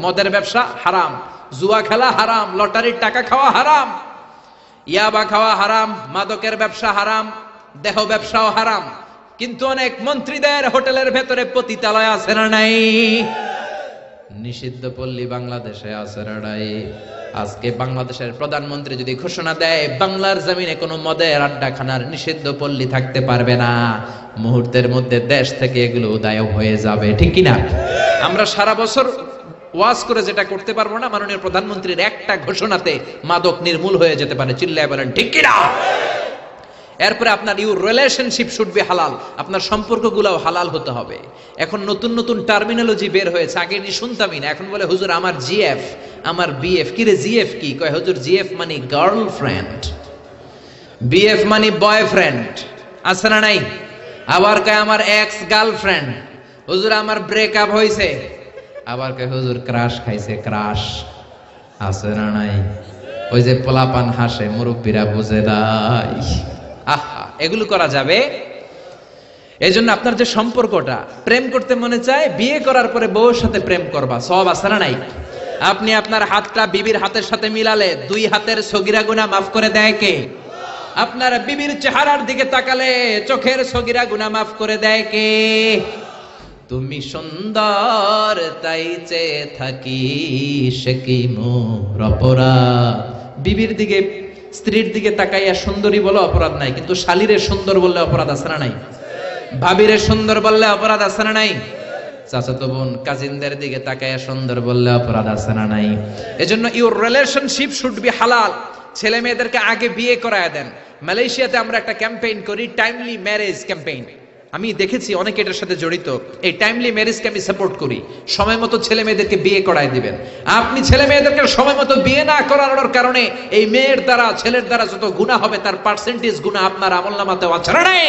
মদের ব্যবসা হারাম, জুয়া খেলা হারাম, লটারির টাকা খাওয়া হারাম, ইয়াবা খাওয়া হারাম, মাদকের ব্যবসা হারাম, দেহ ব্যবসাও হারাম। কিন্তু অনেক মন্ত্রীদের হোটেলের ভেতরে পতিতালয় আছে না নাই? নিষিদ্ধ পল্লী বাংলাদেশে আছে না নাই? আজকে বাংলাদেশের প্রধানমন্ত্রী যদি ঘোষণা দেয় বাংলার জমিনে কোনো মদের আড্ডাখানার নিষিদ্ধ পল্লী থাকতে পারবে না, মুহূর্তের মধ্যে দেশ থেকে এগুলো উদায় হয়ে যাবে, ঠিক কিনা? আমরা সারা বছর ওয়াজ করে যেটা করতে পারবো না, মাননীয় প্রধানমন্ত্রীর একটা ঘোষণাতে মাদক নির্মূল হয়ে যেতে পারে। চিল্লায় বলেন ঠিক কিনা? এরপরে আপনার ইউর রিলেশনশিপ শুড বি হালাল, আপনার সম্পর্কগুলোও হালাল হতে হবে। এখন নতুন নতুন টার্মিনোলজি বের হয়েছে, আগে এটি শুনতামই না। এখন বলে হুজুর আমার জিএফ, আমার বিএফ। কি রে জিএফ কি? কয় হুজুর জিএফ মানে গার্লফ্রেন্ড, বিএফ মানে বয়ফ্রেন্ড, আছে না নাই? আবার কয় আমার এক্স গার্লফ্রেন্ড। হুজুর আমার ব্রেকআপ হয়েছে। আবার কয় হুজুর ক্রাশ খাইছে, ক্রাশ, আছে না নাই? ওই যে পোলাপান হাসে, মুরব্বীরা বুঝে নাই। আহা, এগুলো করা যাবে? এই জন্য আপনার যে সম্পর্কটা, প্রেম করতে মনে চায়, বিয়ে করার পরে বউর সাথে প্রেম করবা, সব আছে না নাই? আপনি আপনার হাতটা বিবির হাতের সাথে মিলালে 2 হাতের সগীরা গুনাহ মাফ করে দেয় কে? আপনার বিবির চেহারার দিকে তাকালে চোখের সগীরা গুনাহ মাফ করে দেয় কে? তুমি সুন্দর তাই চেয়ে থাকি, সে কি মোর অপরাধ? বিবির দিকে, স্ত্রীর দিকে তাকাইয়া সুন্দরী বলে অপরাধ নাই, কিন্তু শালীরে সুন্দর বললে অপরাধ আছে না নাই? ভাবিরে সুন্দর বললে অপরাধ আছে না নাই? চাচাতো বোন, কাজিনদের দিকে তাকাইয়া সুন্দর বললে অপরাধ আছে না নাই? এজন্য ইউর রিলেশনশিপ শুড বি হালাল। ছেলে মেয়েদেরকে আগে বিয়ে করায় দেন। মালয়েশিয়াতে আমরা একটা ক্যাম্পেইন করি, টাইমলি ম্যারেজ ক্যাম্পেইন। আমি দেখেছি অনেকে এটার সাথে জড়িত। এই টাইমলি ম্যারেজকে আমি সাপোর্ট করি। সময় মতো ছেলে মেয়েদেরকে বিয়ে করায় দিবেন। আপনি ছেলে মেয়েদেরকে সময় মতো বিয়ে না করানোর কারণে এই মেয়ের দ্বারা, ছেলের দ্বারা যত গুনাহ হবে তার পার্সেন্টেজ গুনাহ আপনার আমলনামাতেও আছে না নাই?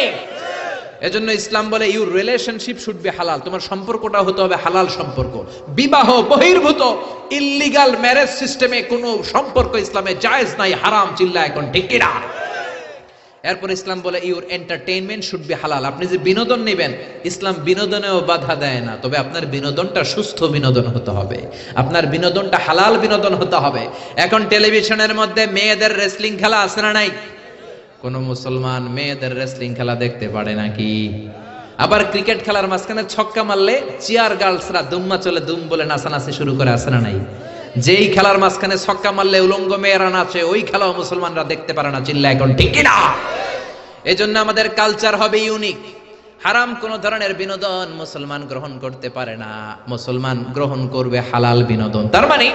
এজন্য ইসলাম বলে ইউর রিলেশনশিপ শুড বি হালাল। তোমার সম্পর্কটা হতে হবে হালাল সম্পর্ক। বিবাহ বহির্ভূত ইল্লিগাল ম্যারেজ সিস্টেমে কোনো সম্পর্ক ইসলামে জায়েজ নাই, হারাম। চিল্লা এখন ঠিক কিনা? এরপর ইসলাম বলে ইউর এন্টারটেইনমেন্ট শুড বি হালাল। আপনি যে বিনোদন নেবেন, ইসলাম বিনোদনেও বাধা দেয় না, তবে আপনার বিনোদনটা সুস্থ বিনোদন হতে হবে, আপনার বিনোদনটা হালাল বিনোদন হতে হবে। এখন টেলিভিশনের মধ্যে মেয়েদের রেসলিং খেলা আছে না নাই? কোন মুসলমান মেয়েদের রেসলিং খেলা দেখতে পারে নাকি? আবার ক্রিকেট খেলার মাঝখানে ছক্কা মারলে চিয়ার গার্লসরা দুম্মা চলে দুম বলে নাচানাচি শুরু করে, আছে না নাই? যেই খেলার মাঝখানে ছক্কা মারলে উলঙ্গ মেয়েরা নাচে, ওই খেলাও মুসলমানরা দেখতে পারে না। চিল্লা এখন ঠিক কিনা? এজন্য আমাদের কালচার হবে ইউনিক। হারাম কোন ধরনের বিনোদন মুসলমান গ্রহণ করতে পারে না। মুসলমান গ্রহণ করবে হালাল বিনোদন। তার মানে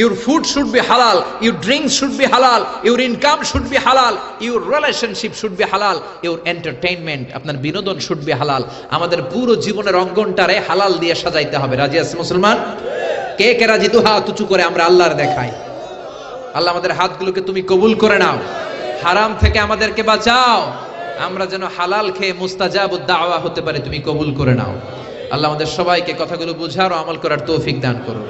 ইউর ফুড শুড বি হালাল, ইউর ড্রিঙ্কস শুড বি হালাল, ইউর ইনকাম শুড বি হালাল, ইউর রিলেশনশিপ শুড বি হালাল, ইউর এন্টারটেইনমেন্ট, আপনার বিনোদন শুড বি হালাল। আমাদের পুরো জীবনের অঙ্গনটারে হালাল দিয়ে সাজাইতে হবে। রাজি আছে মুসলমান? কে কে রাজি? দু হাত উঁচু করে আমরা আল্লাহর দেখাই। আল্লাহ আমাদের হাতগুলোকে তুমি কবুল করে নাও, হারাম থেকে আমাদেরকে বাঁচাও, আমরা যেন হালাল খেয়ে মুস্তাজাবুদ দাওয়া হতে পারে, তুমি কবুল করে নাও। আল্লাহ আমাদের সবাইকে কথাগুলো বুঝার ও আমল করার তৌফিক দান করো।